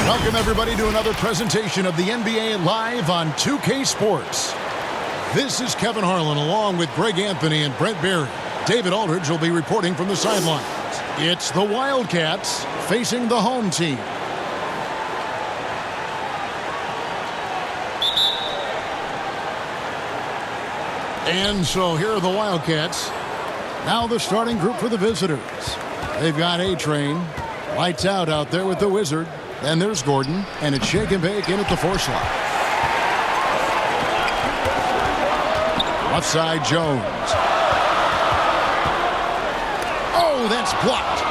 Welcome, everybody, to another presentation of the NBA Live on 2K Sports. This is Kevin Harlan along with Greg Anthony and Brent Barry. David Aldridge will be reporting from the sidelines. It's the Wildcats facing the home team. And so here are the Wildcats. Now the starting group for the visitors. They've got A-Train. Lights out there with the Wizard. Then there's Gordon, and it's shake and bake in at the 4 slot. Left side, Jones. Oh, that's blocked.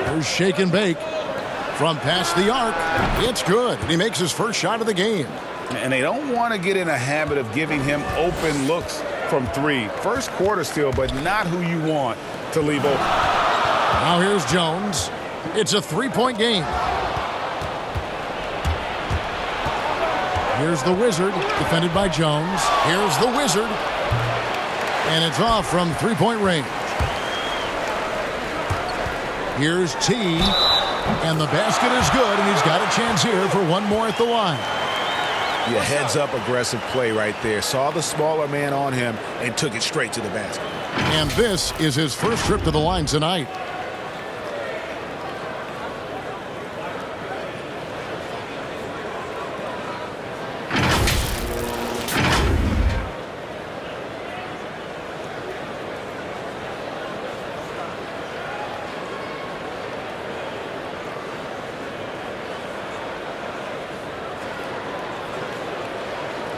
There's shake and bake from past the arc. It's good, and he makes his first shot of the game. And they don't want to get in a habit of giving him open looks from 3. First quarter still, but not who you want to leave open. Now here's Jones. It's a 3-point game. Here's the Wizard, defended by Jones. Here's the Wizard. And it's off from 3-point range. Here's T. And the basket is good, and he's got a chance here for one more at the line. Yeah, heads-up aggressive play right there. Saw the smaller man on him and took it straight to the basket. And this is his first trip to the line tonight.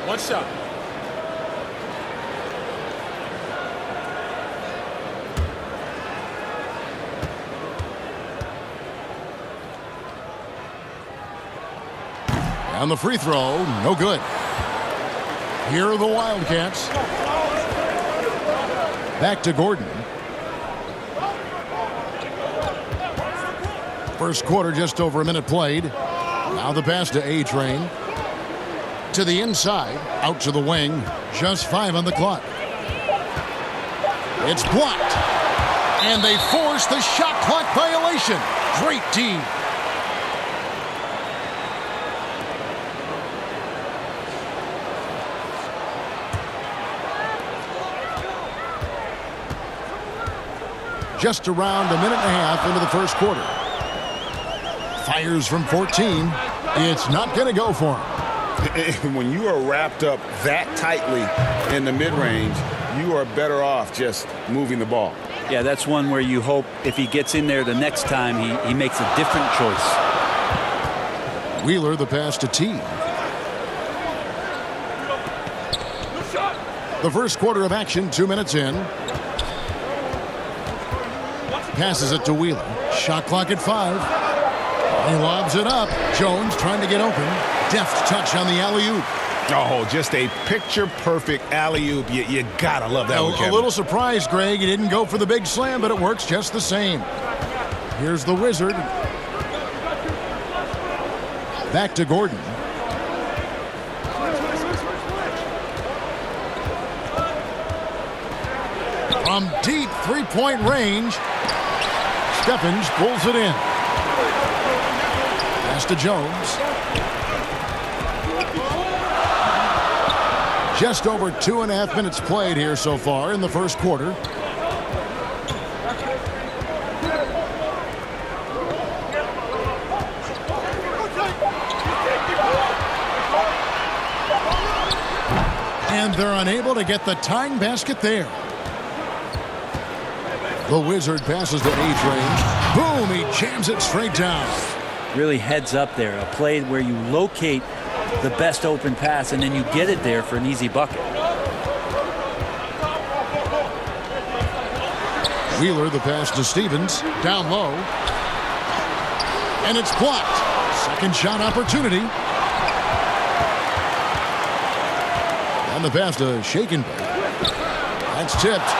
What's up? And the free throw, no good. Here are the Wildcats. Back to Gordon. First quarter, just over a minute played. Now the pass to A-Train. To the inside, out to the wing. Just 5 on the clock. It's blocked. And they force the shot clock violation. Great D. Just around a minute and a half into the first quarter. Fires from 14. It's not going to go for him. When you are wrapped up that tightly in the mid-range, you are better off just moving the ball. Yeah, that's one where you hope if he gets in there the next time, he makes a different choice. Wheeler, the pass to T. The first quarter of action, 2 minutes in. Passes it to Wheeler. Shot clock at 5. He lobs it up. Jones trying to get open. Deft touch on the alley-oop. Oh, just a picture-perfect alley-oop. You gotta love that one, Kevin. A little surprised, Greg. He didn't go for the big slam, but it works just the same. Here's the Wizard. Back to Gordon. From deep 3-point range, Stephens pulls it in. Pass to Jones. Just over 2.5 minutes played here so far in the first quarter. And they're unable to get the tying basket there. The Wizard passes to A-Train. Boom, he jams it straight down. Really heads up there, a play where you locate the best open pass and then you get it there for an easy bucket. Wheeler, the pass to Stevens, down low. And it's blocked. Second shot opportunity. And the pass to shake and bake. That's tipped.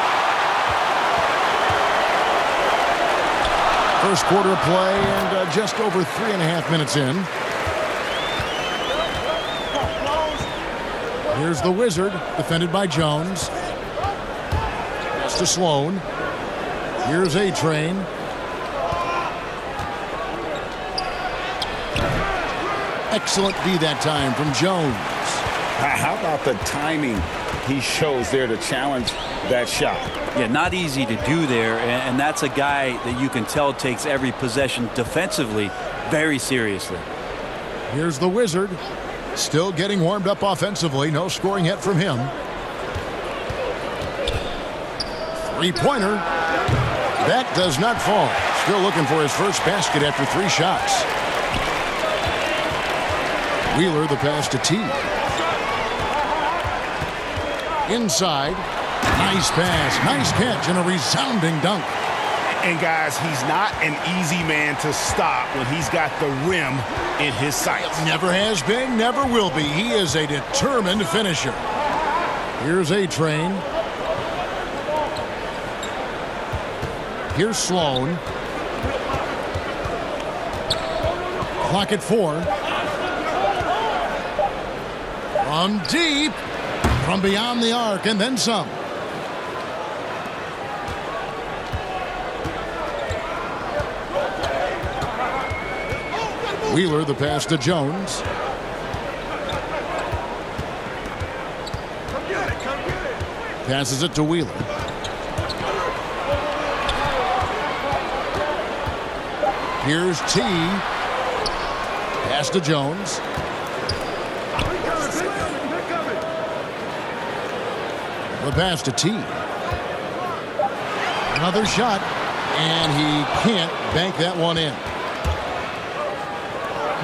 First quarter of play and just over 3.5 minutes in. Here's the Wizard, defended by Jones. Pass to Sloan. Here's A-Train. Excellent D that time from Jones. How about the timing he shows there to challenge that shot? Yeah, not easy to do there, and that's a guy that you can tell takes every possession defensively very seriously. Here's the Wizard. Still getting warmed up offensively. No scoring yet from him. Three-pointer. That does not fall. Still looking for his first basket after 3 shots. Wheeler the pass to T. Inside. Nice pass. Nice catch and a resounding dunk. And guys, he's not an easy man to stop when he's got the rim in his sights. Never has been, never will be. He is a determined finisher. Here's A-Train. Here's Sloan. Clock at 4. From deep. From beyond the arc and then some. Wheeler the pass to Jones. Passes it to Wheeler. Here's T. Pass to Jones. The pass to T. Another shot, and he can't bank that one in.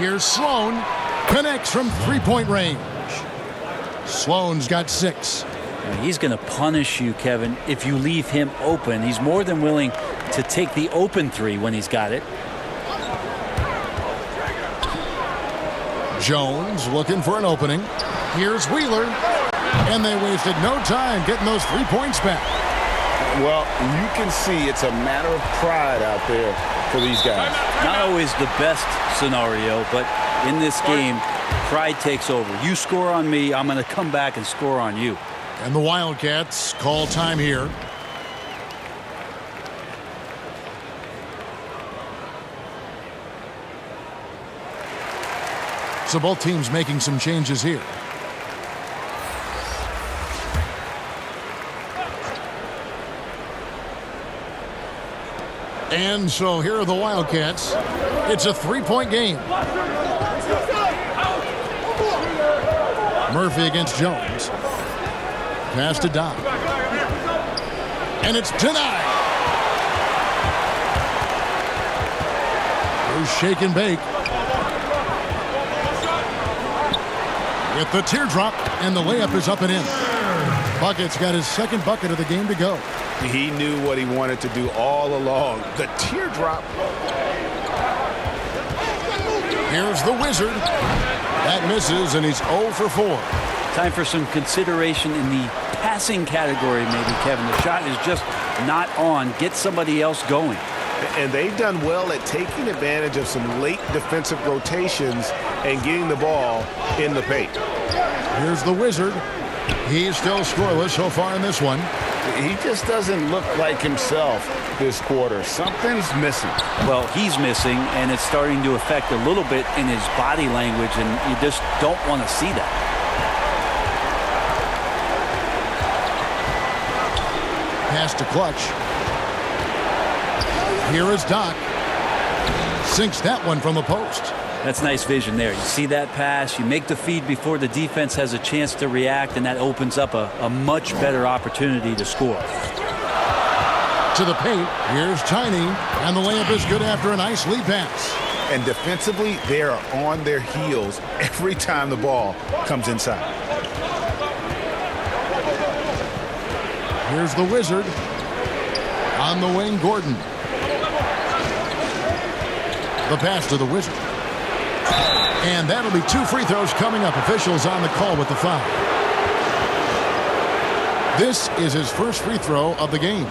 Here's Sloan. Connects from three-point range. Sloan's got 6. He's going to punish you, Kevin, if you leave him open. He's more than willing to take the open 3 when he's got it. Jones looking for an opening. Here's Wheeler. And they wasted no time getting those 3 points back. Well, you can see it's a matter of pride out there for these guys. Not always the best scenario, but in this game, pride takes over. You score on me, I'm going to come back and score on you. And the Wildcats call time here. So both teams making some changes here. And so here are the Wildcats. It's a 3-point game. Murphy against Jones. Pass to Dodd. And it's denied. There's shake and bake. With the teardrop, and the layup is up and in. Bucket's got his second bucket of the game to go. He knew what he wanted to do all along. The teardrop. Here's the Wizard. That misses, and he's 0 for 4. Time for some consideration in the passing category, maybe, Kevin. The shot is just not on. Get somebody else going. And they've done well at taking advantage of some late defensive rotations and getting the ball in the paint. Here's the Wizard. He's still scoreless so far in this one. He just doesn't look like himself this quarter. Something's missing. Well, he's missing, and it's starting to affect a little bit in his body language, and you just don't want to see that. Pass to Clutch. Here is Doc. Sinks that one from the post. That's nice vision there. You see that pass, you make the feed before the defense has a chance to react, and that opens up a much better opportunity to score. To the paint, here's Tiny, and the layup is good after a nice lead pass. And defensively, they are on their heels every time the ball comes inside. Here's the Wizard. On the wing, Gordon. The pass to the Wizard. And that'll be 2 free throws coming up. Officials on the call with the foul. This is his first free throw of the game.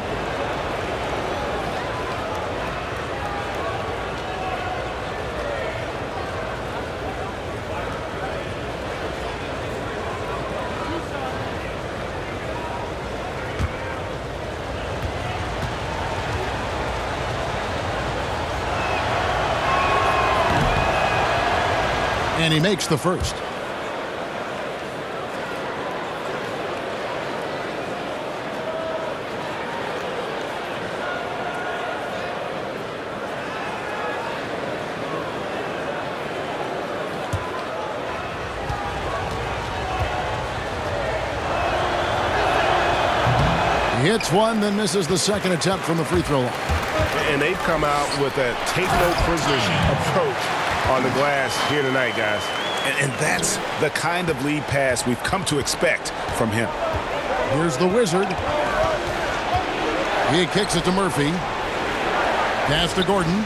And he makes the first. He hits one, then misses the second attempt from the free throw line. And they've come out with a take-no-prisoners approach on the glass here tonight, guys. And that's the kind of lead pass we've come to expect from him. Here's the Wizard. He kicks it to Murphy. Pass to Gordon.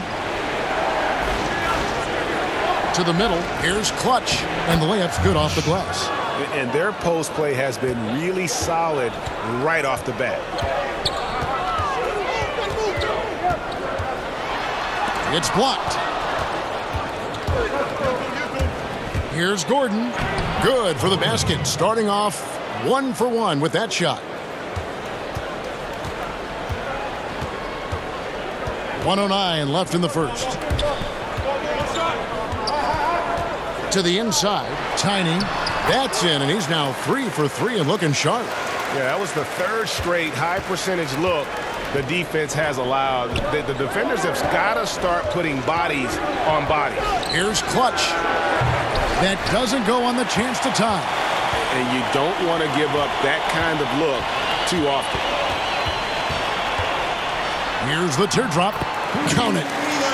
To the middle. Here's Clutch. And the layup's good off the glass. And their post play has been really solid right off the bat. It's blocked. Here's Gordon. Good for the basket. Starting off 1 for 1 with that shot. 1:09 left in the first. To the inside. Tiny. That's in, and he's now 3 for 3 and looking sharp. Yeah, that was the third straight high-percentage look the defense has allowed. The defenders have got to start putting bodies on bodies. Here's Clutch. That doesn't go on the chance to tie. And you don't want to give up that kind of look too often. Here's the teardrop. Count it.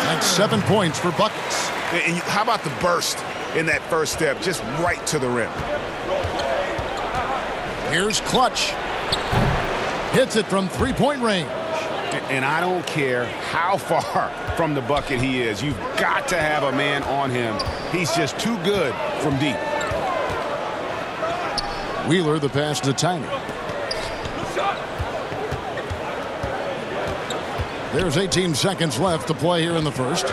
That's 7 points for buckets. And how about the burst in that first step, just right to the rim? Here's Clutch. Hits it from three-point range. And I don't care how far from the bucket he is. You've got to have a man on him. He's just too good from deep. Wheeler, the pass to Tiny. There's 18 seconds left to play here in the first.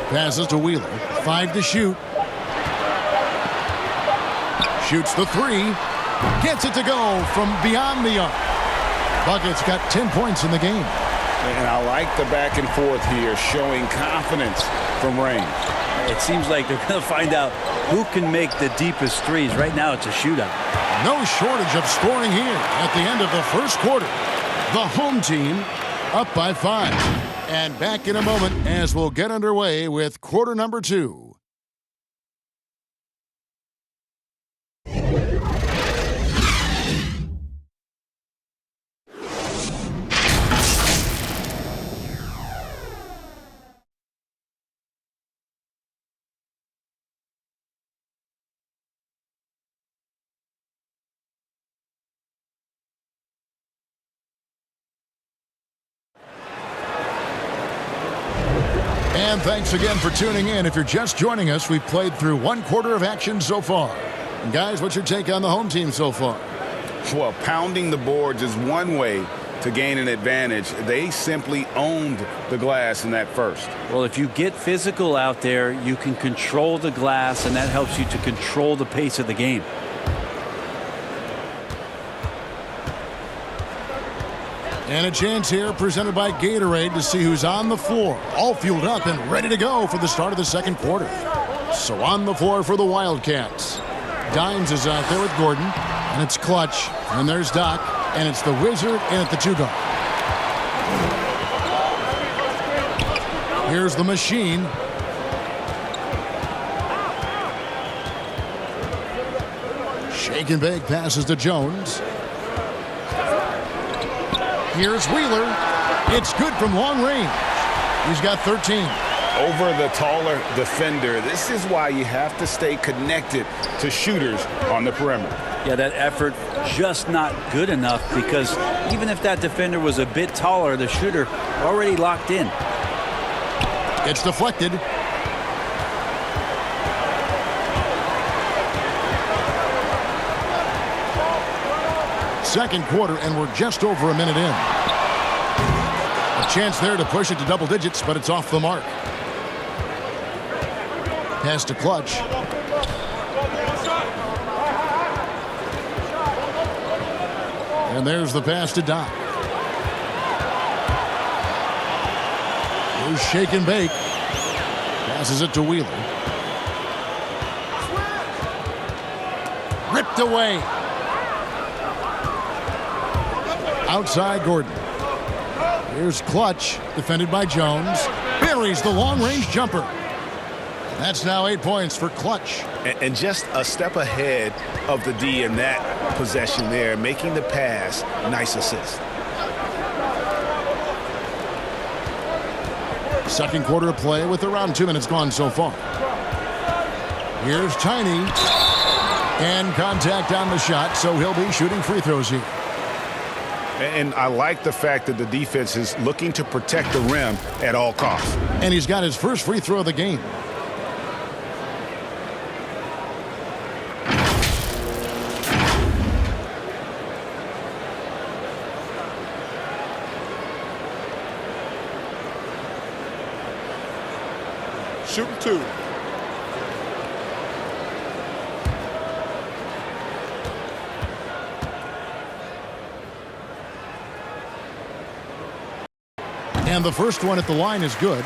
Passes to Wheeler. 5 to shoot. Shoots the 3. Gets it to go from beyond the arc. Bucket's got 10 points in the game. And I like the back and forth here, showing confidence from range. It seems like they're going to find out who can make the deepest threes. Right now, it's a shootout. No shortage of scoring here at the end of the first quarter. The home team up by 5. And back in a moment as we'll get underway with quarter number 2. And thanks again for tuning in. If you're just joining us, we've played through 1 quarter of action so far. And guys, what's your take on the home team so far? Well, pounding the boards is one way to gain an advantage. They simply owned the glass in that first. Well, if you get physical out there, you can control the glass, and that helps you to control the pace of the game. And a chance here presented by Gatorade to see who's on the floor. All fueled up and ready to go for the start of the second quarter. So on the floor for the Wildcats. Dimes is out there with Gordon. And it's Clutch. And there's Doc. And it's the Wizard in at the 2-guard. Here's the Machine. Shake and bake passes to Jones. Here's Wheeler. It's good from long range. He's got 13. Over the taller defender. This is why you have to stay connected to shooters on the perimeter. Yeah, that effort just not good enough, because even if that defender was a bit taller, the shooter already locked in. It's deflected. Second quarter, and we're just over a minute in. A chance there to push it to double digits, but it's off the mark. Pass to Clutch. And there's the pass to Doc. Here's Shake and Bake. Passes it to Wheeler. Ripped away. Outside Gordon. Here's Clutch, defended by Jones. Buries the long-range jumper. That's now 8 points for Clutch. And just a step ahead of the D in that possession there, making the pass. Nice assist. Second quarter of play with around 2 minutes gone so far. Here's Tiny. And contact on the shot, so he'll be shooting free throws here. And I like the fact that the defense is looking to protect the rim at all costs. And he's got his first free throw of the game. Shooting 2. And the first one at the line is good.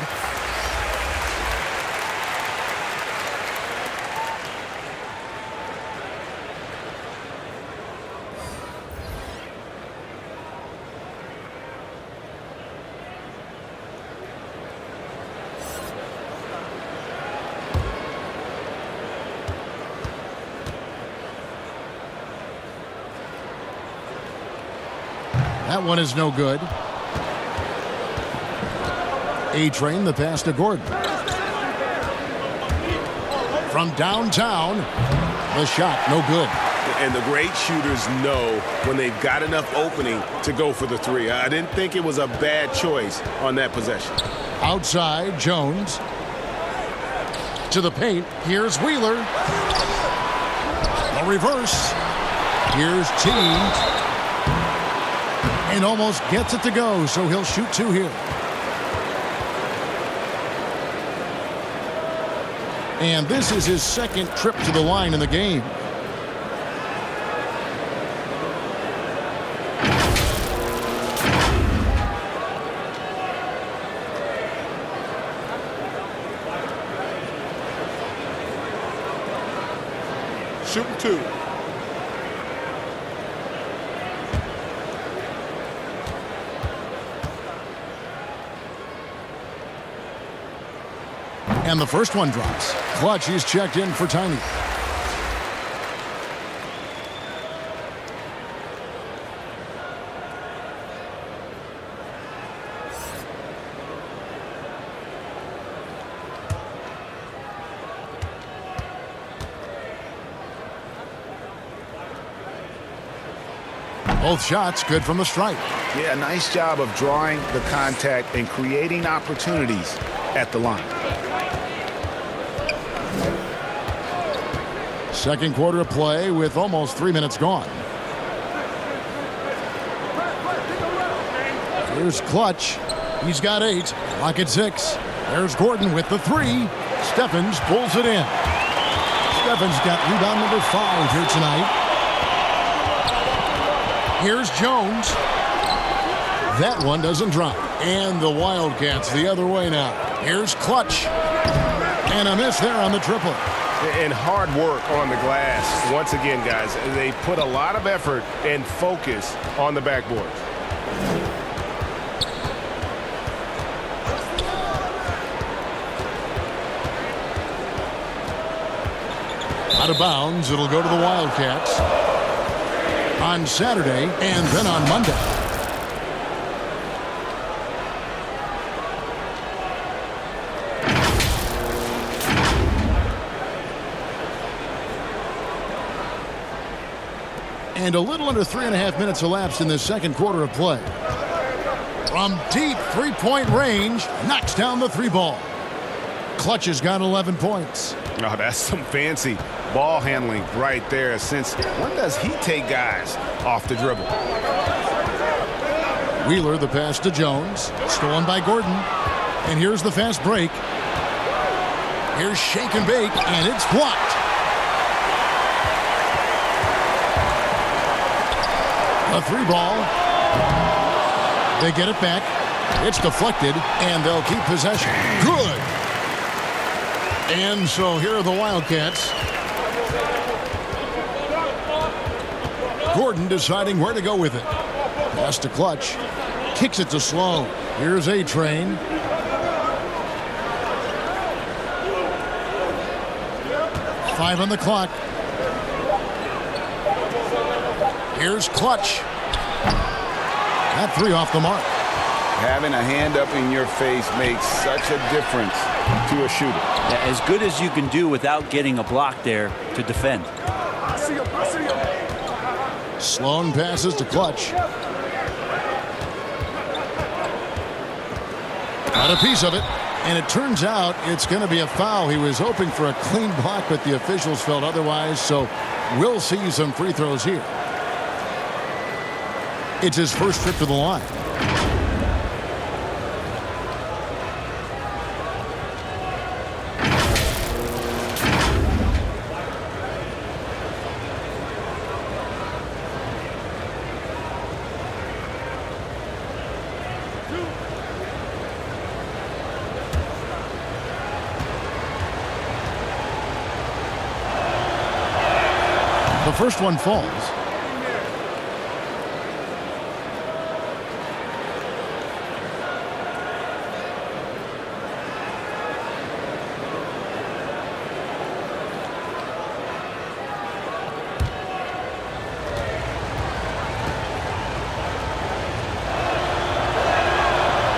That one is no good. A-Train, the pass to Gordon. From downtown, the shot, no good. And the great shooters know when they've got enough opening to go for the three. I didn't think it was a bad choice on that possession. Outside, Jones. To the paint, here's Wheeler. The reverse. Here's Team. And almost gets it to go, so he'll shoot 2 here. And this is his second trip to the line in the game. Shooting 2. And the first one drops. Clutch, he's checked in for Tiny. Both shots good from the stripe. Yeah, nice job of drawing the contact and creating opportunities at the line. Second quarter of play with almost 3 minutes gone. Here's Clutch. He's got 8. Clock at 6. There's Gordon with the 3. Stephens pulls it in. Stephens got rebound number 5 here tonight. Here's Jones. That one doesn't drop. And the Wildcats the other way now. Here's Clutch. And a miss there on the triple. And hard work on the glass. Once again, guys, they put a lot of effort and focus on the backboard. Out of bounds, it'll go to the Wildcats on Saturday and then on Monday. And a little under 3.5 minutes elapsed in this second quarter of play. From deep three-point range, knocks down the 3 ball. Clutch has got 11 points. Oh, that's some fancy ball handling right there. Since when does he take guys off the dribble? Wheeler, the pass to Jones. Stolen by Gordon. And here's the fast break. Here's shake and bake, and it's blocked. A 3 ball. They get it back. It's deflected, and they'll keep possession. Good. And so here are the Wildcats. Gordon deciding where to go with it. Pass to Clutch. Kicks it to Sloan. Here's A-Train. Five on the clock. Here's Clutch. That three off the mark. Having a hand up in your face makes such a difference to a shooter. Yeah, as good as you can do without getting a block there to defend. Sloan passes to Clutch. Got a piece of it. And it turns out it's going to be a foul. He was hoping for a clean block, but the officials felt otherwise. So we'll see some free throws here. It's his first trip to the line. The first one falls.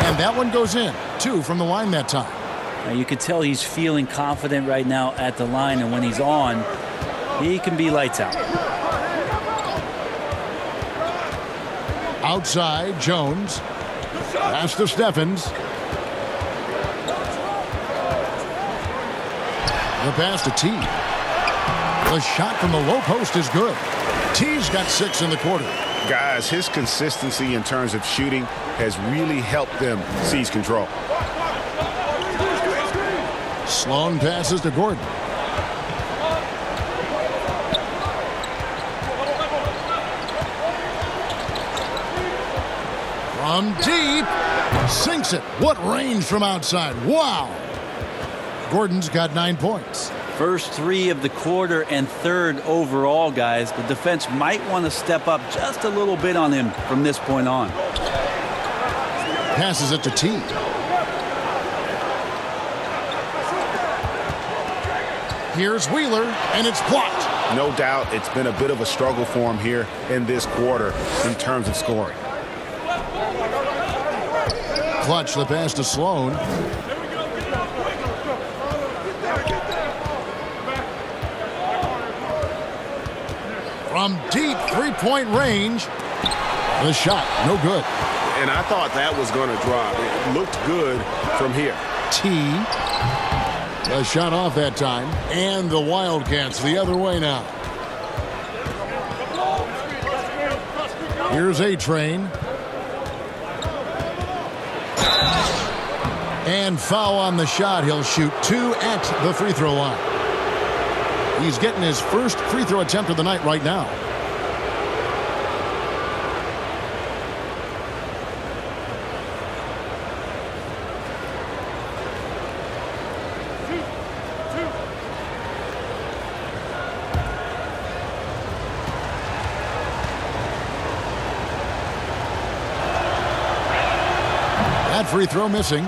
And that one goes in. 2 from the line that time. Now you can tell he's feeling confident right now at the line, and when he's on, he can be lights out. Outside, Jones. Pass to Steffens. The pass to T. The shot from the low post is good. T's got 6 in the quarter. Guys, his consistency in terms of shooting has really helped them seize control. Sloan passes to Gordon. From deep, sinks it. What range from outside. Wow. Gordon's got 9 points. First 3 of the quarter and third overall, guys. The defense might want to step up just a little bit on him from this point on. Passes it to T. Here's Wheeler, and it's blocked. No doubt it's been a bit of a struggle for him here in this quarter in terms of scoring. Clutch the pass to Sloan. From deep three-point range. The shot, no good. And I thought that was going to drop. It looked good from here. T. The shot off that time. And the Wildcats the other way now. Here's A-Train. And foul on the shot. He'll shoot 2 at the free throw line. He's getting his first free throw attempt of the night right now. That free throw missing.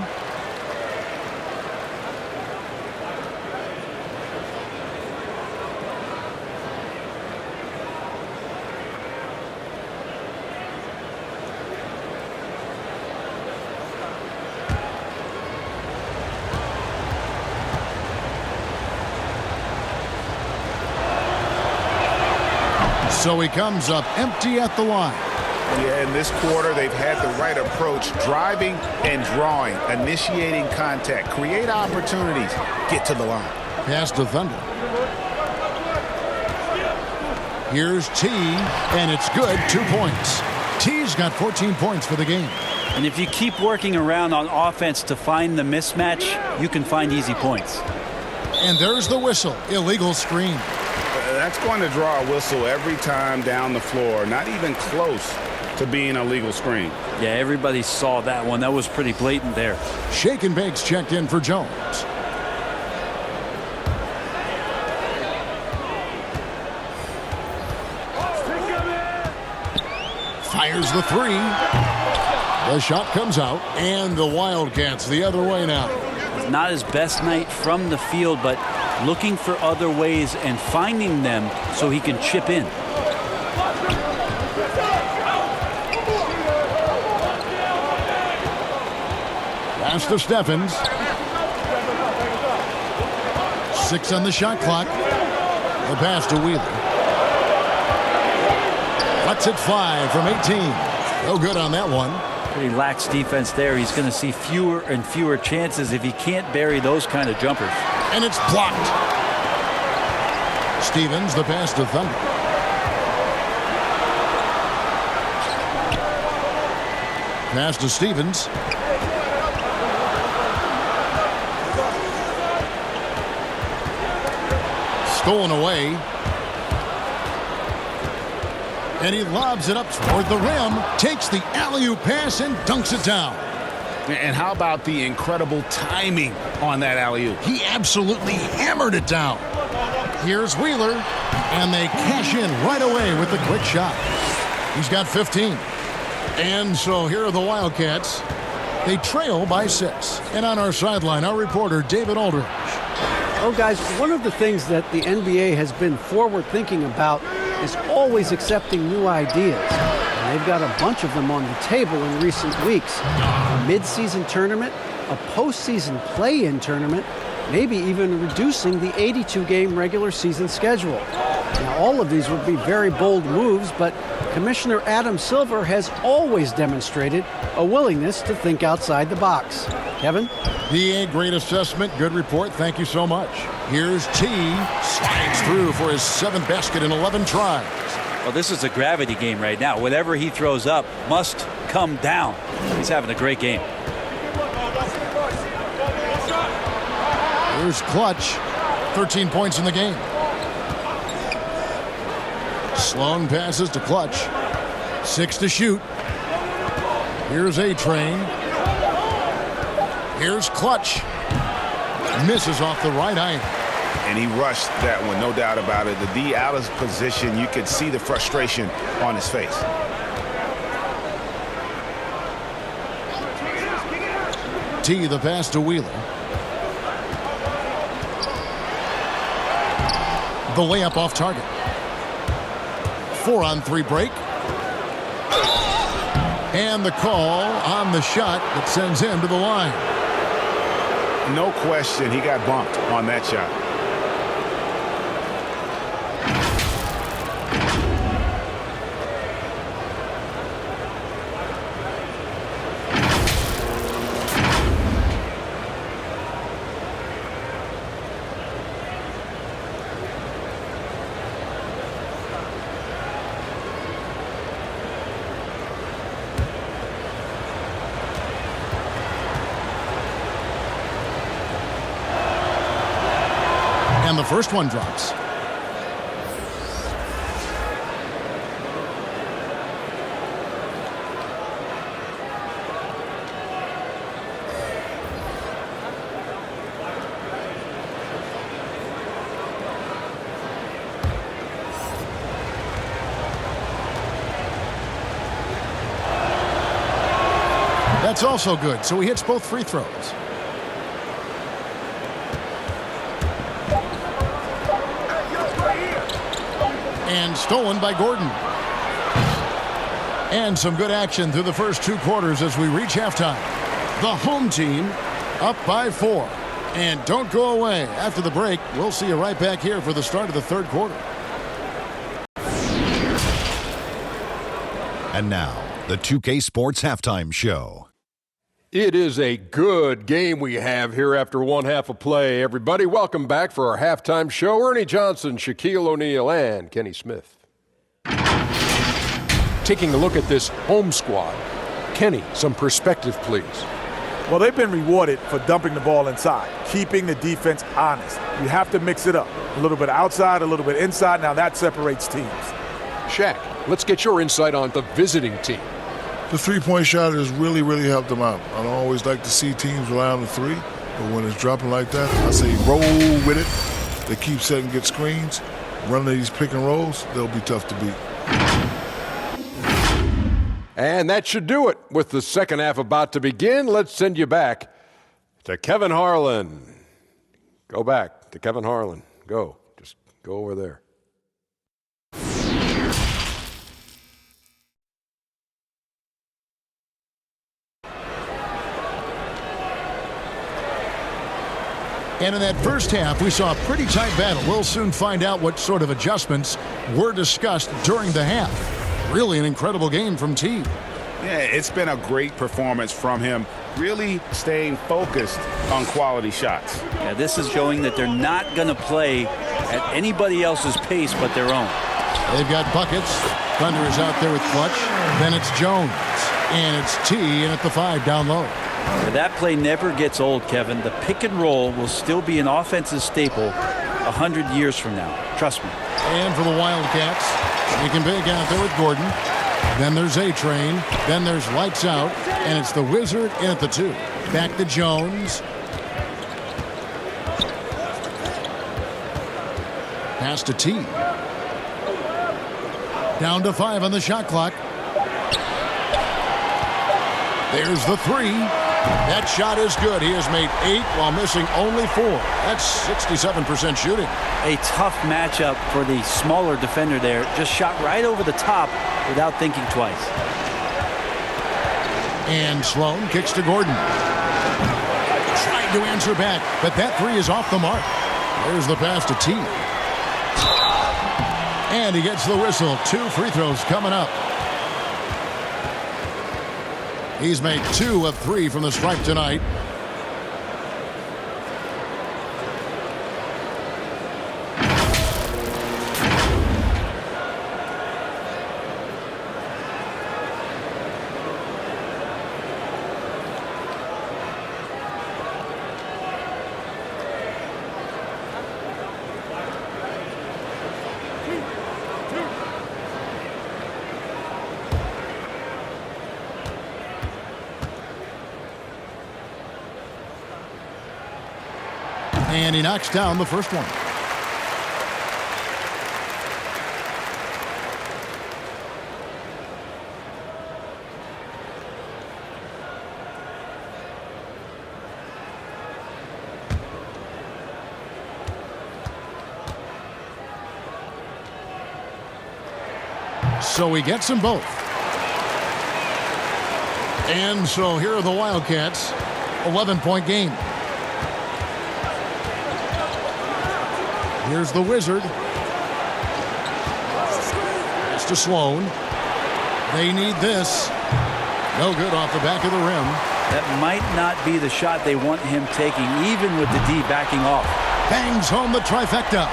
So he comes up empty at the line. Yeah, in this quarter, they've had the right approach, driving and drawing, initiating contact, create opportunities, get to the line. Pass to Thunder. Here's T, and it's good, 2 points. T's got 14 points for the game. And if you keep working around on offense to find the mismatch, you can find easy points. And there's the whistle, illegal screen. That's going to draw a whistle every time down the floor, not even close to being a legal screen. Yeah, everybody saw that one. That was pretty blatant there. Shake and Bake's checked in for Jones. Fires the three. The shot comes out, and the Wildcats the other way now. Not his best night from the field, but looking for other ways and finding them so he can chip in. Pass to Steffens. 6 on the shot clock. The pass to Wheeler. Lets it fly from 18. No good on that one. Pretty lax defense there. He's going to see fewer and fewer chances if he can't bury those kind of jumpers. And it's blocked. Stevens, the pass to Thunder. Pass to Stevens. Stolen away. And he lobs it up toward the rim. Takes the alley-oop pass and dunks it down. And how about the incredible timing on that alley-oop? He absolutely hammered it down. Here's Wheeler. And they cash in right away with the quick shot. He's got 15. And so here are the Wildcats. They trail by 6. And on our sideline, our reporter, David Aldridge. Oh, guys, one of the things that the NBA has been forward-thinking about is always accepting new ideas. And they've got a bunch of them on the table in recent weeks. A mid-season tournament, a postseason play-in tournament, maybe even reducing the 82-game regular season schedule. Now, all of these would be very bold moves, but Commissioner Adam Silver has always demonstrated a willingness to think outside the box. Kevin? The great assessment, good report, thank you so much. Here's T, slides through for his 7th basket in 11 tries. Well, this is a gravity game right now. Whatever he throws up must come down. He's having a great game. Here's Clutch, 13 points in the game. Sloan passes to Clutch. 6 to shoot. Here's A-Train. Here's Clutch. Misses off the right eye. And he rushed that one, no doubt about it. The D out of position, you could see the frustration on his face. T, the pass to Wheeler. The layup off target. 4-on-3 break. And the call on the shot that sends him to the line. No question, he got bumped on that shot. And the first one drops. That's also good, so he hits both free throws. And stolen by Gordon. And some good action through the first 2 quarters as we reach halftime. The home team up by 4. And don't go away. After the break, we'll see you right back here for the start of the 3rd quarter. And now, the 2K Sports Halftime Show. It is a good game we have here after one half of play. Everybody, welcome back for our halftime show. Ernie Johnson, Shaquille O'Neal, and Kenny Smith. Taking a look at this home squad. Kenny, some perspective, please. Well, they've been rewarded for dumping the ball inside, keeping the defense honest. You have to mix it up. A little bit outside, a little bit inside. Now that separates teams. Shaq, let's get your insight on the visiting team. The three-point shot has really, really helped them out. I don't always like to see teams rely on the three, but when it's dropping like that, I say roll with it. They keep setting good screens, running these pick and rolls, they'll be tough to beat. And that should do it. With the second half about to begin, let's send you back to Kevin Harlan. Go back to Kevin Harlan. Go. Just go over there. And in that first half, we saw a pretty tight battle. We'll soon find out what sort of adjustments were discussed during the half. Really an incredible game from T. Yeah, it's been a great performance from him, really staying focused on quality shots. Yeah, this is showing that they're not going to play at anybody else's pace but their own. They've got buckets. Thunder is out there with clutch. Then it's Jones. And it's T in at the 5 down low. Yeah, that play never gets old, Kevin. The pick and roll will still be an offensive staple 100 years from now. Trust me. And for the Wildcats, making big out there with Gordon. Then there's A-Train. Then there's Lights Out. And it's the Wizard in at the 2. Back to Jones. Pass to T. Down to 5 on the shot clock. There's the 3. That shot is good. He has made 8 while missing only 4. That's 67% shooting. A tough matchup for the smaller defender there. Just shot right over the top without thinking twice. And Sloan kicks to Gordon. Trying to answer back, but that 3 is off the mark. There's the pass to T. And he gets the whistle. 2 free throws coming up. He's made 2 of 3 from the stripe tonight. And he knocks down the first one. So he gets them both. And so here are the Wildcats. 11-point game. Here's the Wizard. It's to Sloan. They need this. No good off the back of the rim. That might not be the shot they want him taking, even with the D backing off. Bangs home the trifecta.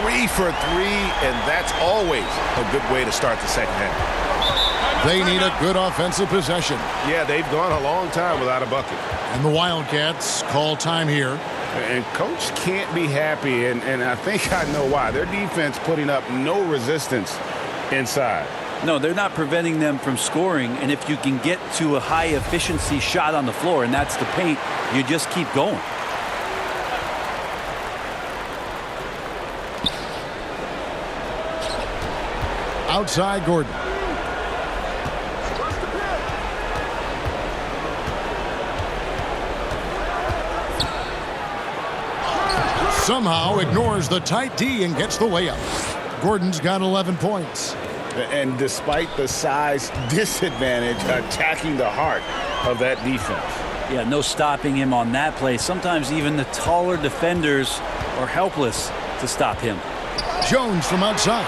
3 for 3, and that's always a good way to start the second half. They need a good offensive possession. Yeah, they've gone a long time without a bucket. And the Wildcats call time here. And coach can't be happy, and I think I know why. Their defense putting up no resistance inside. No, they're not preventing them from scoring, and if you can get to a high-efficiency shot on the floor, and that's the paint, you just keep going. Outside Gordon. Somehow ignores the tight D and gets the layup. Gordon's got 11 points. And despite the size disadvantage, attacking the heart of that defense. Yeah, no stopping him on that play. Sometimes even the taller defenders are helpless to stop him. Jones from outside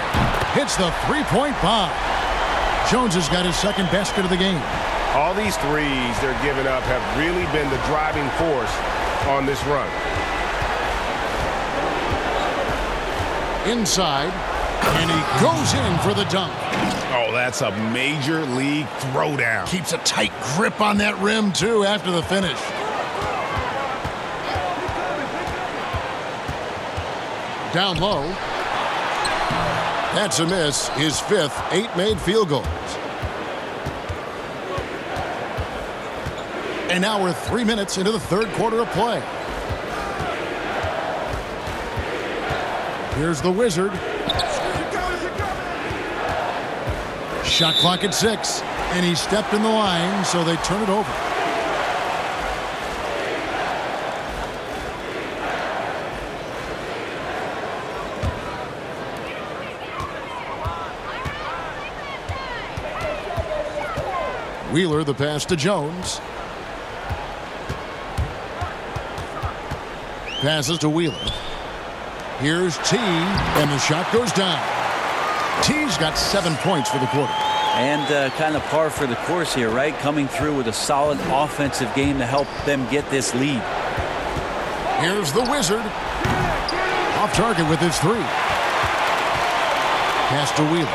hits the three-point bomb. Jones has got his second basket of the game. All these threes they're giving up have really been the driving force on this run. Inside, and he goes in for the dunk. Oh, that's a major league throwdown. Keeps a tight grip on that rim, too, after the finish. Down low. That's a miss. His fifth, 8 made field goals. And now we're 3 minutes into the third quarter of play. Here's the Wizard. Shot clock at 6. And he stepped in the line, so they turn it over. Wheeler, the pass to Jones. Passes to Wheeler. Here's T, and the shot goes down. T's got 7 points for the quarter. And kind of par for the course here, right? Coming through with a solid offensive game to help them get this lead. Here's the Wizard. Off target with his 3. Pass to Wheeler.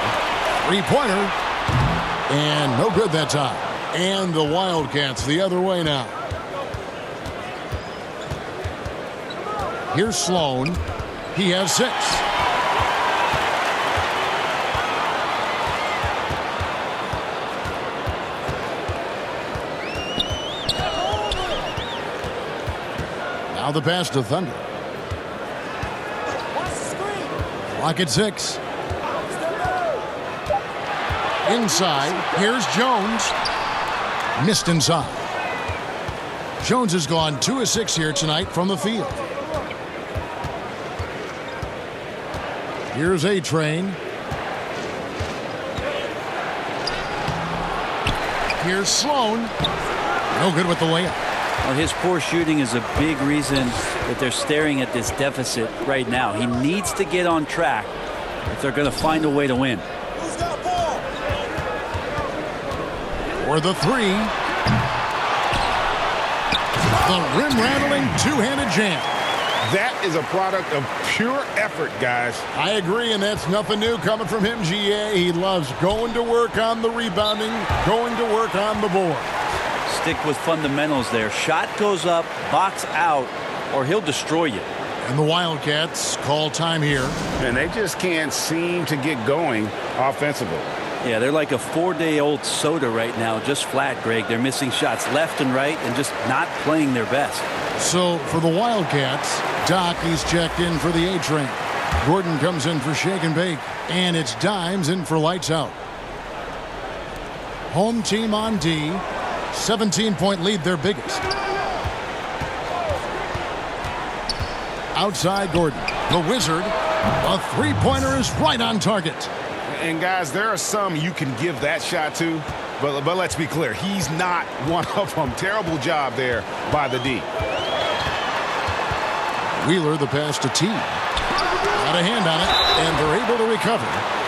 3-pointer. And no good that time. And the Wildcats the other way now. Here's Sloan. He has 6. Now the pass to Thunder. Clock at 6. Inside. Here's Jones. Missed inside. Jones has gone 2 of 6 here tonight from the field. Here's A-Train. Here's Sloan. No good with the layup. Well, his poor shooting is a big reason that they're staring at this deficit right now. He needs to get on track if they're going to find a way to win. For the 3. The rim-rattling two-handed jam. That is a product of pure effort, guys. I agree, and that's nothing new coming from him, GA. He loves going to work on the rebounding, going to work on the board. Stick with fundamentals there. Shot goes up, box out, or he'll destroy you. And the Wildcats call time here. And they just can't seem to get going offensively. Yeah, they're like a 4-day-old soda right now, just flat, Greg. They're missing shots left and right and just not playing their best. So for the Wildcats, Doc, he's checked in for the A-Train. Gordon comes in for shake and bake. And it's Dimes in for lights out. Home team on D. 17-point lead, their biggest. Outside Gordon. The Wizard. A 3-pointer is right on target. And guys, there are some you can give that shot to, but let's be clear, he's not one of them. Terrible job there by the D. Wheeler, the pass to T. Got a hand on it, and they're able to recover.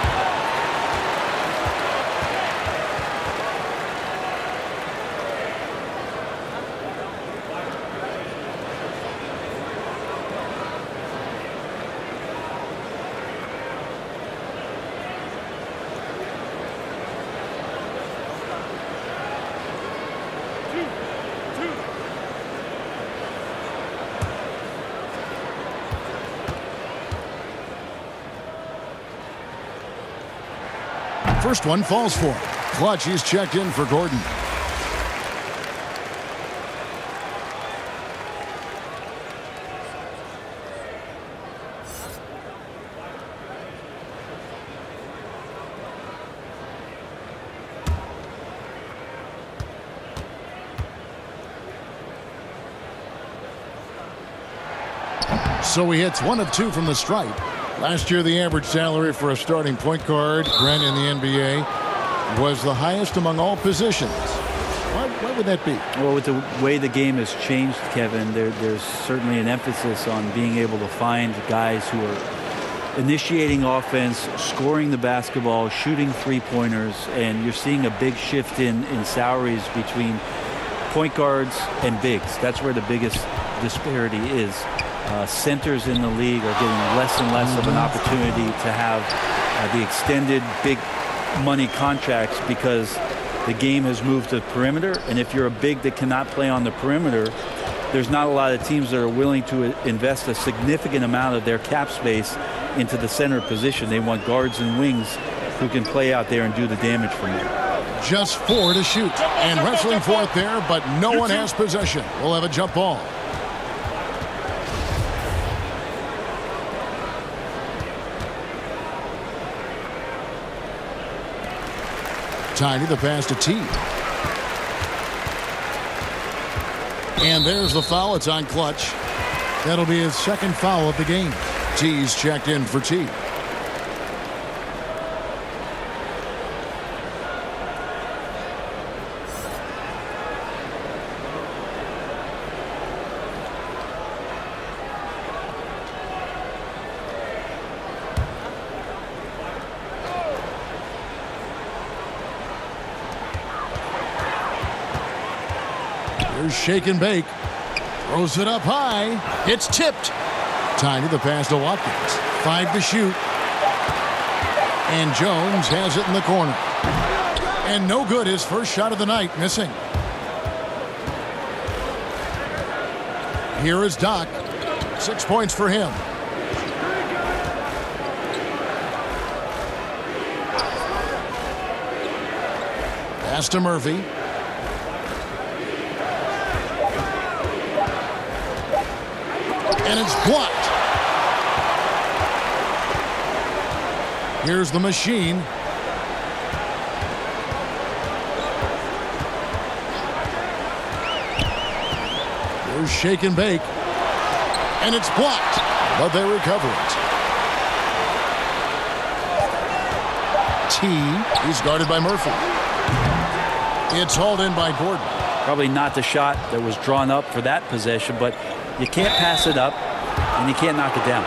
First one falls for him. Clutch, he's checked in for Gordon. So he hits 1 of 2 from the stripe. Last year, the average salary for a starting point guard, Grant, in the NBA, was the highest among all positions. Why would that be? Well, with the way the game has changed, Kevin, there's certainly an emphasis on being able to find guys who are initiating offense, scoring the basketball, shooting 3-pointers, and you're seeing a big shift in salaries between point guards and bigs. That's where the biggest disparity is. Centers in the league are getting less and less of an opportunity to have the extended big money contracts because the game has moved to the perimeter, and if you're a big that cannot play on the perimeter, there's not a lot of teams that are willing to invest a significant amount of their cap space into the center position. They want guards and wings who can play out there and do the damage from there. Just 4 to shoot, and wrestling for it there, but no one has possession. We'll have a jump ball. Tiny the pass to T. And there's the foul. It's on Clutch. That'll be his second foul of the game. T's checked in for T. Here's shake and bake. Throws it up high. It's tipped. Tiny the pass to Watkins. 5 to shoot. And Jones has it in the corner. And no good. His first shot of the night, missing. Here is Doc. 6 points for him. Pass to Murphy. And it's blocked. Here's the machine. Here's shake and bake. And it's blocked, but they recover it. T. He's guarded by Murphy. It's hauled in by Gordon. Probably not the shot that was drawn up for that possession, but you can't pass it up, and you can't knock it down.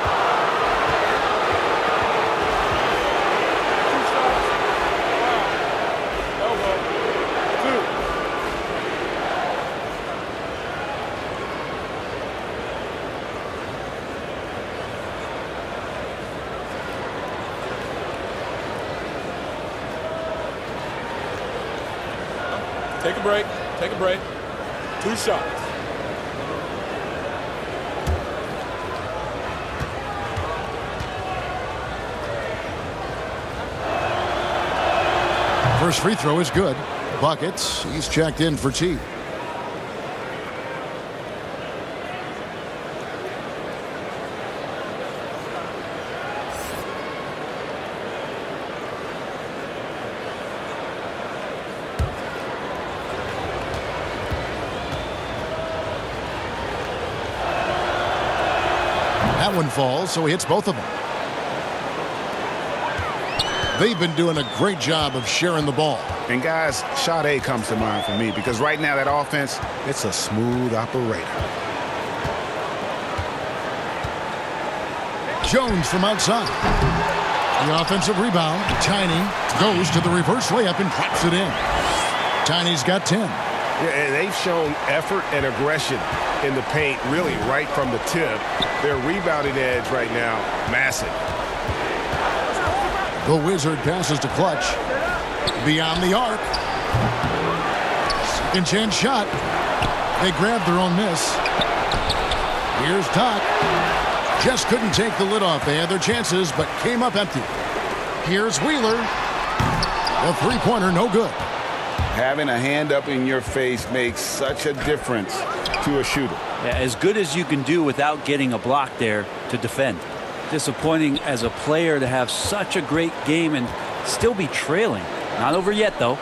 Take a break. Take a break. 2 shots. First free throw is good. Buckets. He's checked in for T. That one falls, so he hits both of them. They've been doing a great job of sharing the ball. And guys, shot A comes to mind for me because right now that offense, it's a smooth operator. Jones from outside. The offensive rebound. Tiny goes to the reverse layup and drops it in. Tiny's got 10. Yeah, and they've shown effort and aggression in the paint really right from the tip. Their rebounding edge right now, massive. The Wizard passes to Clutch. Beyond the arc. Second chance shot. They grabbed their own miss. Here's Doc. Just couldn't take the lid off. They had their chances, but came up empty. Here's Wheeler. The three-pointer, no good. Having a hand up in your face makes such a difference to a shooter. Yeah, as good as you can do without getting a block there to defend. Disappointing as a player to have such a great game and still be trailing. Not over yet, though.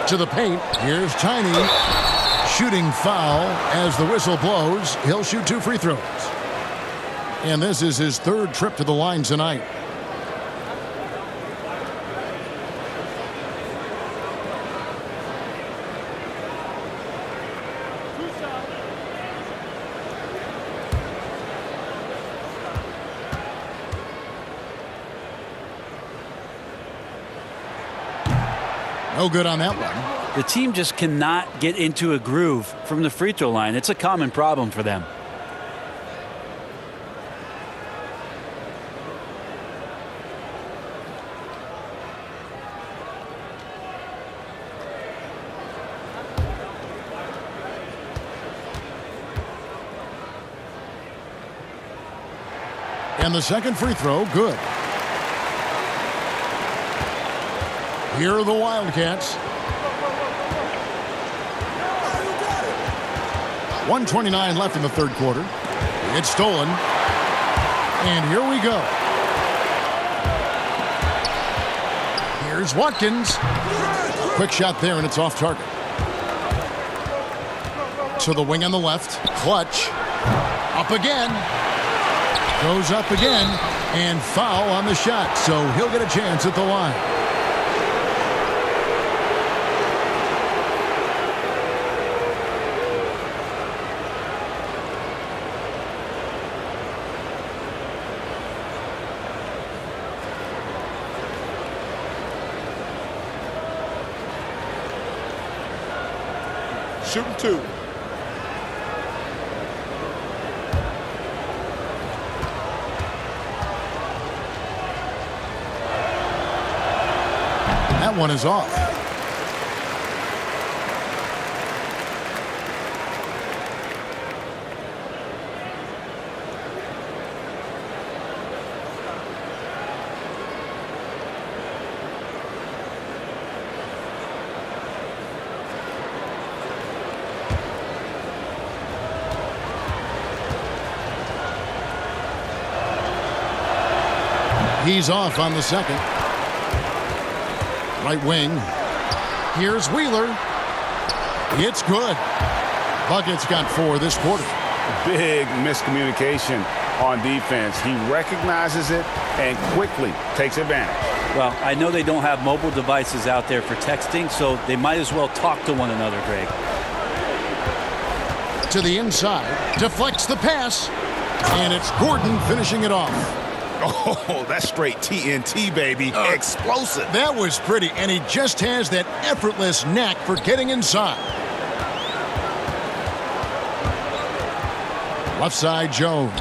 To the paint. Here's Tiny. Shooting foul as the whistle blows. He'll shoot 2 free throws. And this is his 3rd trip to the line tonight. No good on that one. The team just cannot get into a groove from the free throw line. It's a common problem for them. And the second free throw, good. Here are the Wildcats. 1:29 left in the 3rd quarter. It's stolen. And here we go. Here's Watkins. Quick shot there, and it's off target. To the wing on the left. Clutch. Up again. Goes up again. And foul on the shot, so he'll get a chance at the line. Shooting 2. That one is off. He's off on the second. Right wing. Here's Wheeler. It's good. Bucket's got 4 this quarter. Big miscommunication on defense. He recognizes it and quickly takes advantage. Well, I know they don't have mobile devices out there for texting, so they might as well talk to one another, Greg. To the inside. Deflects the pass. And it's Gordon finishing it off. Oh, that's straight TNT, baby. Explosive. That was pretty, and he just has that effortless knack for getting inside. Left side, Jones.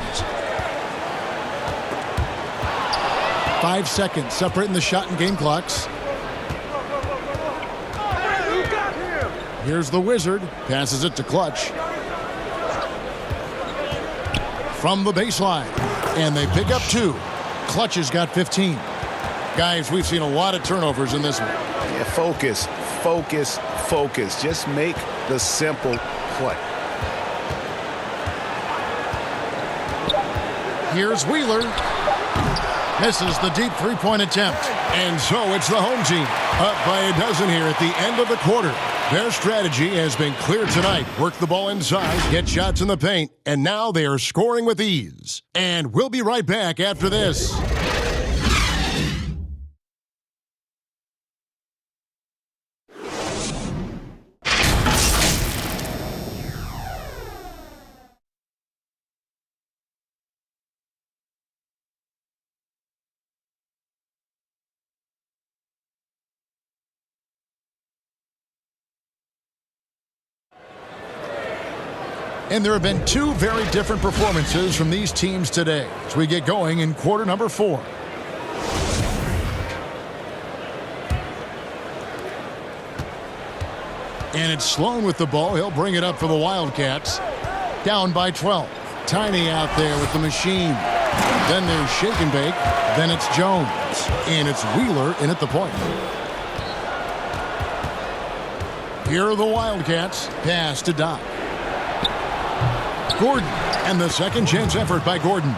5 seconds separating the shot and game clocks. Here's the Wizard. Passes it to Clutch. From the baseline. And they pick up 2. Clutch has got 15. Guys, we've seen a lot of turnovers in this one. Yeah, focus, focus, focus. Just make the simple play. Here's Wheeler. Misses the deep three-point attempt. And so it's the home team up by a dozen here at the end of the quarter. Their strategy has been clear tonight. Work the ball inside, get shots in the paint, and now they are scoring with ease. And we'll be right back after this. And there have been 2 very different performances from these teams today as we get going in quarter number 4. And it's Sloan with the ball. He'll bring it up for the Wildcats. Down by 12. Tiny out there with the machine. Then there's Shake and Bake. Then it's Jones. And it's Wheeler in at the point. Here are the Wildcats. Pass to Doc. Gordon, and the second chance effort by Gordon.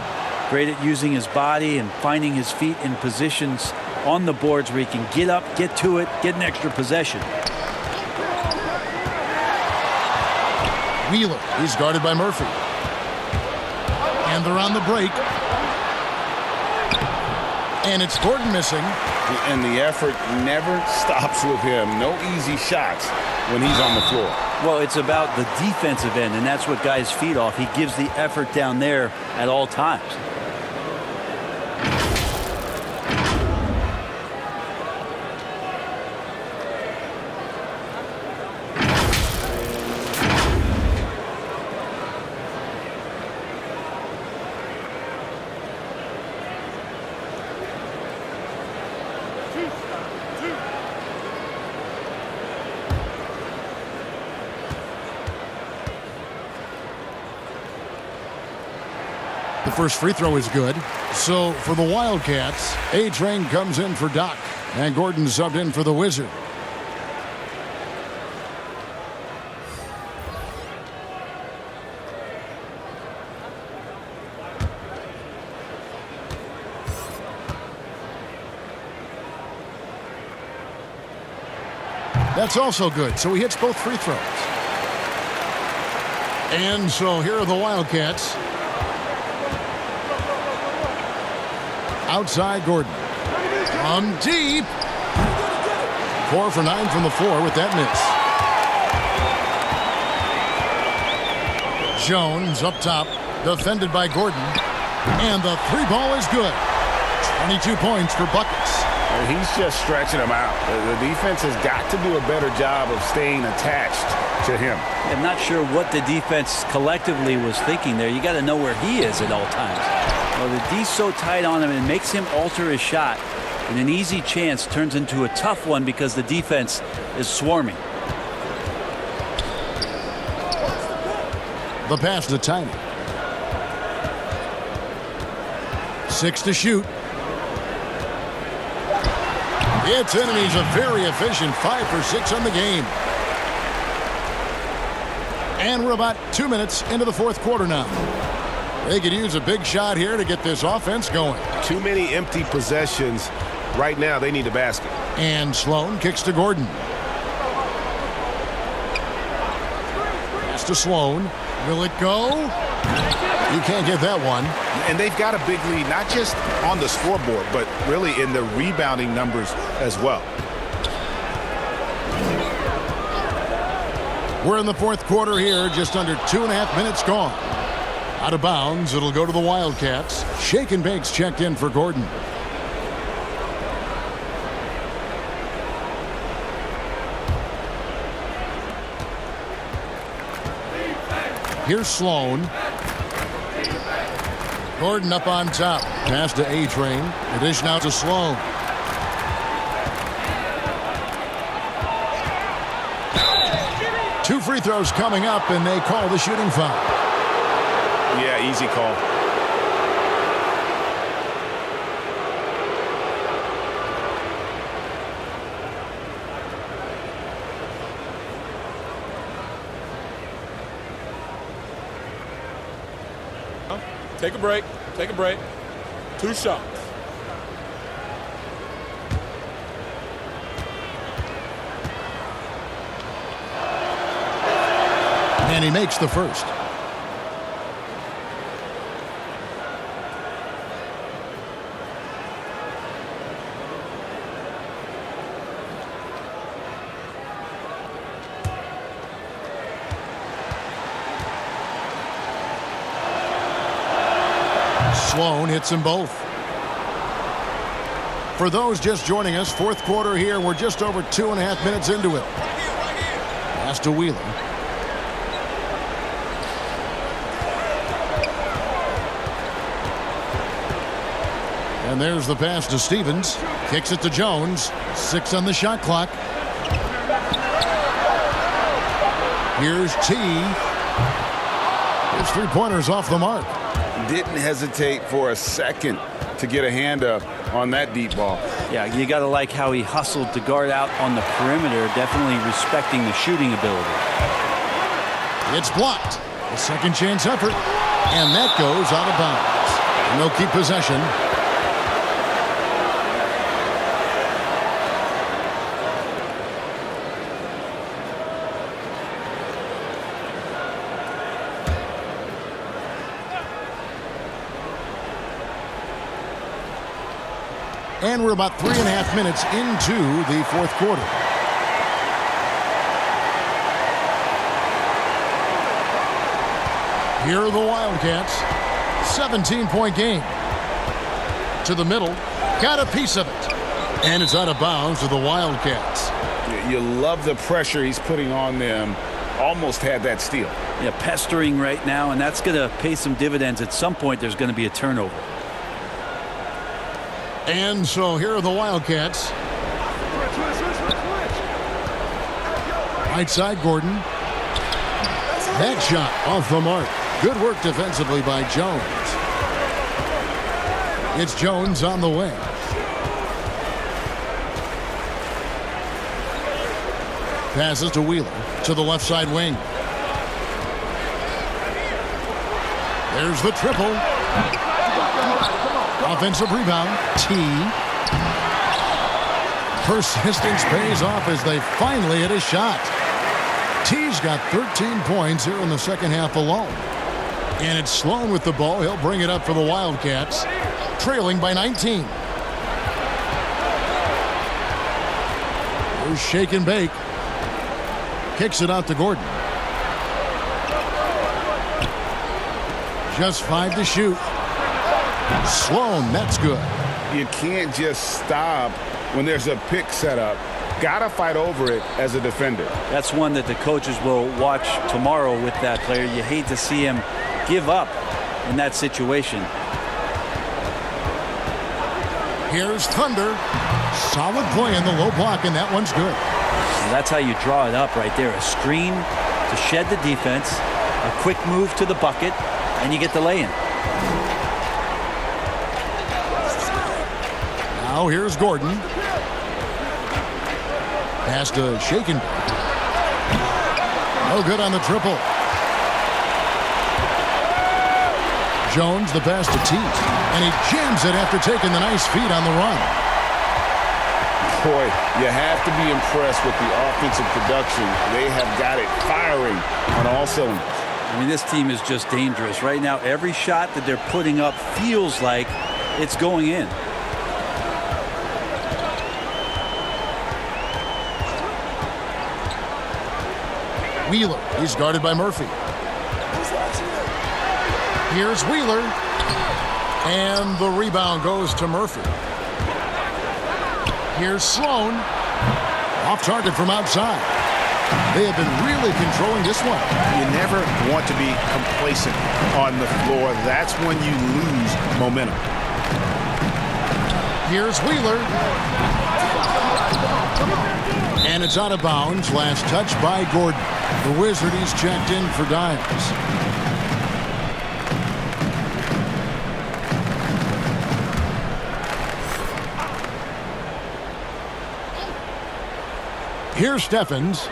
Great at using his body and finding his feet in positions on the boards where he can get up, get to it, get an extra possession. Wheeler, he's guarded by Murphy. And they're on the break. And it's Gordon missing. And the effort never stops with him. No easy shots when he's on the floor. Well, it's about the defensive end, and that's what guys feed off. He gives the effort down there at all times. The first free throw is good. So for the Wildcats, A-Train comes in for Doc. And Gordon subbed in for the Wizard. That's also good, so he hits both free throws. And so here are the Wildcats. Outside Gordon. From deep. 4 for 9 from the floor with that miss. Jones up top, defended by Gordon. And the three ball is good. 22 points for buckets. He's just stretching them out. The defense has got to do a better job of staying attached to him. I'm not sure what the defense collectively was thinking there. You got to know where he is at all times. Well, the D's so tight on him, it makes him alter his shot. And an easy chance turns into a tough one because the defense is swarming. The pass to Tiny. 6 to shoot. It's in, and he's a very efficient 5 for 6 on the game. And we're about 2 minutes into the fourth quarter now. They could use a big shot here to get this offense going. Too many empty possessions. Right now, they need a basket. And Sloan kicks to Gordon. Pass to Sloan. Will it go? You can't get that one. And they've got a big lead, not just on the scoreboard, but really in the rebounding numbers as well. We're in the fourth quarter here, just under 2.5 minutes gone. Out of bounds, it'll go to the Wildcats. Shake and Bake's checked in for Gordon. Here's Sloan. Gordon up on top. Pass to A-Train. The dish now to Sloan. Two free throws coming up, and they call the shooting foul. Yeah, easy call. Take a break. Take a break. 2 shots. And he makes the first. Sloan hits them both. For those just joining us, fourth quarter here. We're just over 2.5 minutes into it. Pass to Wheeler. And there's the pass to Stevens. Kicks it to Jones. 6 on the shot clock. Here's T. His three-pointers off the mark. Didn't hesitate for a second to get a hand up on that deep ball. Yeah, you got to like how he hustled to guard out on the perimeter, definitely respecting the shooting ability. It's blocked. A second chance effort. And that goes out of bounds. And they'll keep possession. And we're about 3.5 minutes into the fourth quarter. Here are the Wildcats. 17-point game. To the middle. Got a piece of it. And it's out of bounds to the Wildcats. You love the pressure he's putting on them. Almost had that steal. Yeah, pestering right now, and that's going to pay some dividends. At some point, there's going to be a turnover. And so here are the Wildcats. Right side, Gordon. That shot off the mark. Good work defensively by Jones. It's Jones on the wing. Passes to Wheeler to the left side wing. There's the triple. Offensive rebound. T. Persistence pays off as they finally hit a shot. T's got 13 points here in the second half alone. And it's Sloan with the ball. He'll bring it up for the Wildcats, trailing by 19. Here's shake and bake. Kicks it out to Gordon. Just 5 to shoot. Sloan, that's good. You can't just stop when there's a pick set up. Gotta fight over it as a defender. That's one that the coaches will watch tomorrow with that player. You hate to see him give up in that situation. Here's Thunder. Solid play in the low block, and that one's good. And that's how you draw it up right there. A screen to shed the defense, a quick move to the bucket, and you get the lay-in. Now here's Gordon. Pass to Shaken. No good on the triple. Jones the pass to T. And he jams it after taking the nice feed on the run. Boy, you have to be impressed with the offensive production. They have got it firing on all cylinders. I mean, this team is just dangerous. Right now, every shot that they're putting up feels like it's going in. Wheeler, he's guarded by Murphy. Here's Wheeler. And the rebound goes to Murphy. Here's Sloan. Off target from outside. They have been really controlling this one. You never want to be complacent on the floor. That's when you lose momentum. Here's Wheeler. And it's out of bounds. Last touch by Gordon. The Wizard, he's checked in for Dimes. Here's Steffens.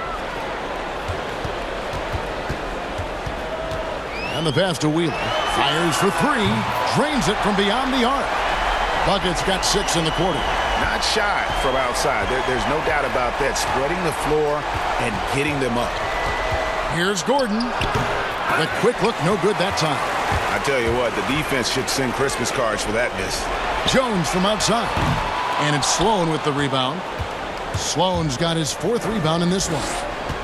And the pass to Wheeler. Fires for 3. Drains it from beyond the arc. Bucket's got 6 in the quarter. Not shy from outside. There's no doubt about that. Spreading the floor and getting them up. Here's Gordon. The quick look, no good that time. I tell you what, the defense should send Christmas cards for that miss. Jones from outside. And it's Sloan with the rebound. Sloan's got his 4th rebound in this one.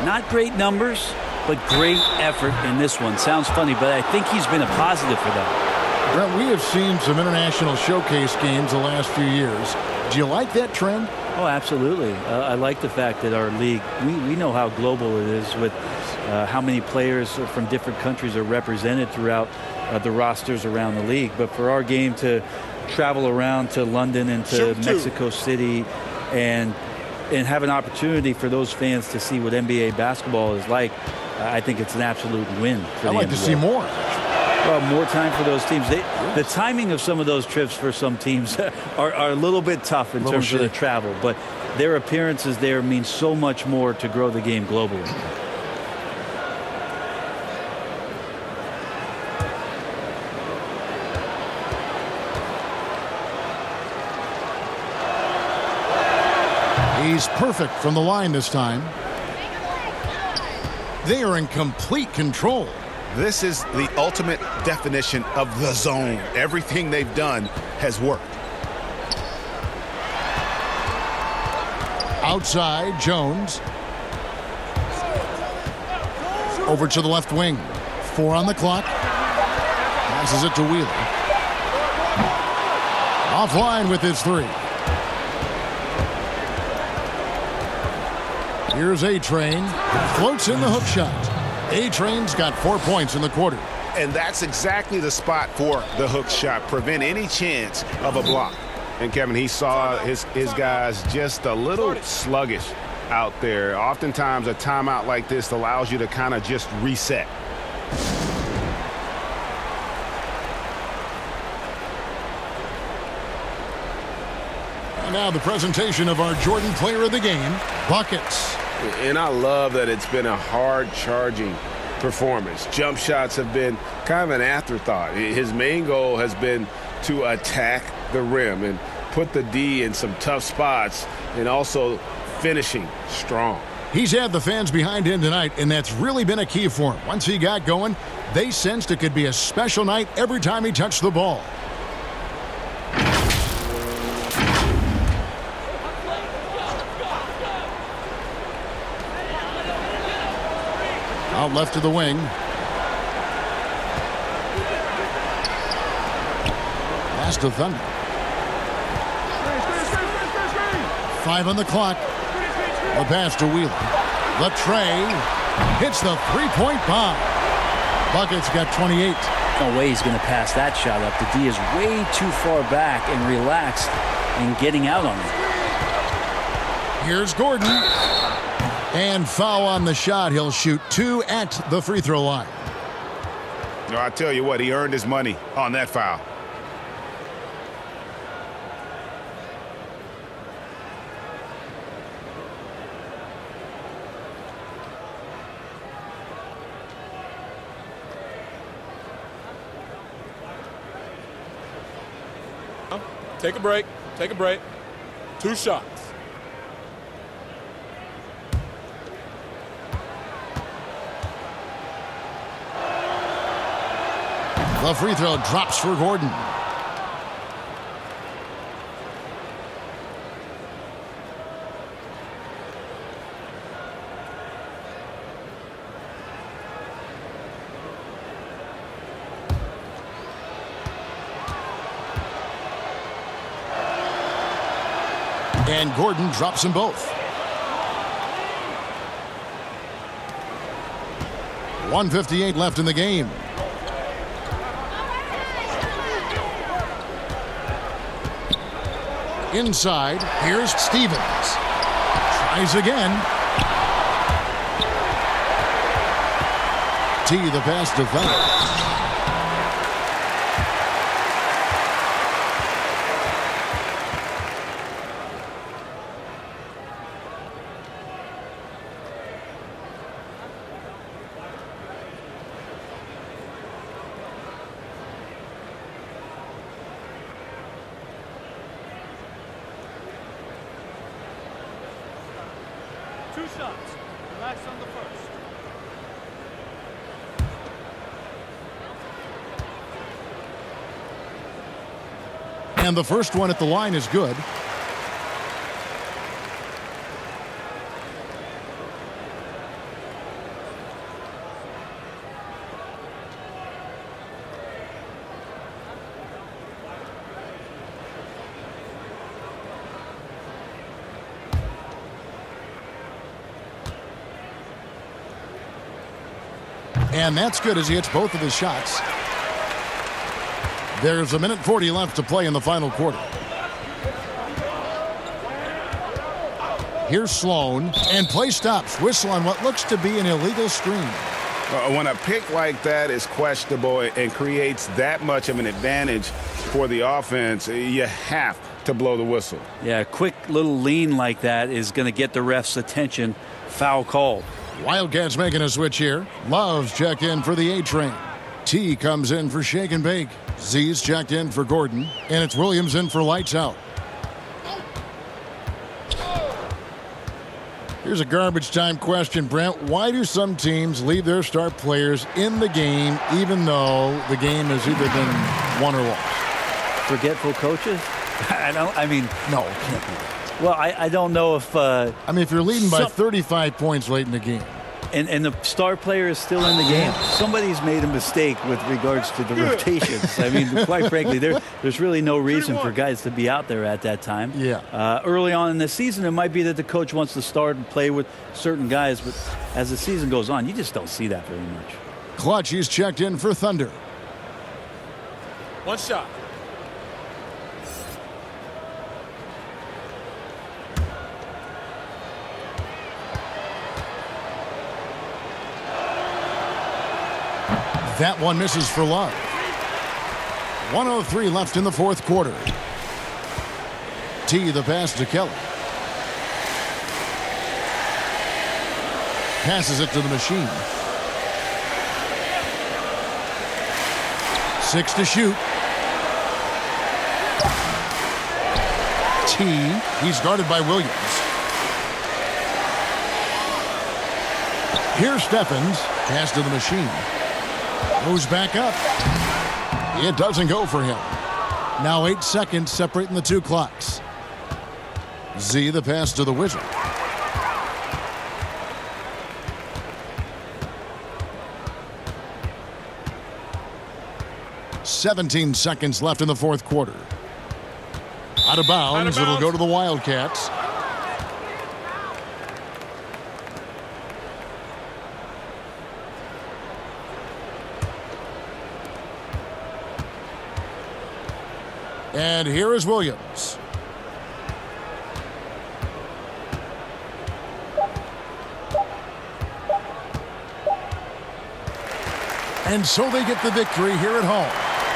Not great numbers, but great effort in this one. Sounds funny, but I think he's been a positive for them. Brett, we have seen some international showcase games the last few years. Do you like that trend? Oh, absolutely. I like the fact that our league, we know how global it is with how many players from different countries are represented throughout the rosters around the league. But for our game to travel around to London and to Mexico City and have an opportunity for those fans to see what NBA basketball is like, I think it's an absolute win for the I'd like NBA. to see more. Well, more time for those teams. The timing of some of those trips for some teams are a little bit tough in terms of the travel, but their appearances there mean so much more to grow the game globally. He's perfect from the line this time. They are in complete control. This is the ultimate definition of the zone. Everything they've done has worked. Outside, Jones. Over to the left wing. 4 on the clock. Passes it to Wheeler. Offline with his 3. Here's A-Train. Floats in the hook shot. A-Train's got 4 points in the quarter. And that's exactly the spot for the hook shot. Prevent any chance of a block. And Kevin, he saw his guys just a little sluggish out there. Oftentimes a timeout like this allows you to kind of just reset. And now the presentation of our Jordan Player of the Game, buckets. And I love that it's been a hard-charging performance. Jump shots have been kind of an afterthought. His main goal has been to attack the rim. And put the D in some tough spots and also finishing strong. He's had the fans behind him tonight, and that's really been a key for him. Once he got going, they sensed it could be a special night every time he touched the ball. Out left to the wing. Pass to Thunder. 5 on the clock. The pass to Wheeler. The tray hits the three-point bomb. Bucket's got 28. No way he's going to pass that shot up. The D is way too far back and relaxed in getting out on it. Here's Gordon. And foul on the shot. He'll shoot 2 at the free throw line. No, I tell you what, he earned his money on that foul. Take a break. Take a break. 2 shots. The free throw drops for Gordon. And Gordon drops them both. 1:58 left in the game. Inside, here's Stevens. Tries again. T, the pass to Thunder. And the first one at the line is good. And that's good as he hits both of his shots. There's 1:40 left to play in the final quarter. Here's Sloan, and play stops. Whistle on what looks to be an illegal screen. When a pick like that is questionable and creates that much of an advantage for the offense, you have to blow the whistle. Yeah, a quick little lean like that is going to get the ref's attention. Foul called. Wildcats making a switch here. Love's checked in for the A train. T comes in for shake and bake. Z's checked in for Gordon. And it's Williams in for lights out. Here's a garbage time question, Brent. Why do some teams leave their star players in the game even though the game has either been won or lost? Forgetful coaches? No, it can't be that. Well, I don't know if... if you're leading by 35 points late in the game. And the star player is still in the game. Somebody's made a mistake with regards to the rotations. Quite frankly, there's really no reason for guys to be out there at that time. Yeah. Early on in the season, it might be that the coach wants to start and play with certain guys, but as the season goes on, you just don't see that very much. Clutch, he's checked in for Thunder. 1 shot. That one misses for Love. 1:03 left in the fourth quarter. T, the pass to Kelly. Passes it to the machine. 6 to shoot. key. He's guarded by Williams. Here's Stephens. Pass to the machine. Moves back up. It doesn't go for him. Now 8 seconds separating the two clocks. Z the pass to the Wizard. "17 seconds left in the fourth quarter. Out of bounds. It'll go to the Wildcats. And here is Williams. And so they get the victory here at home.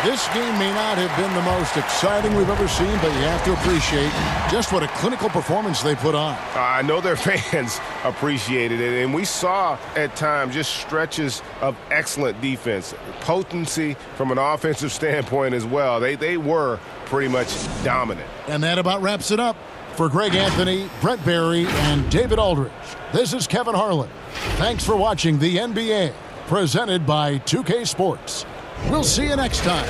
This game may not have been the most exciting we've ever seen, but you have to appreciate just what a clinical performance they put on. I know their fans appreciated it, and we saw at times just stretches of excellent defense, potency from an offensive standpoint as well. They were pretty much dominant. And that about wraps it up. For Greg Anthony, Brent Barry, and David Aldridge, this is Kevin Harlan. Thanks for watching the NBA, presented by 2K Sports. We'll see you next time.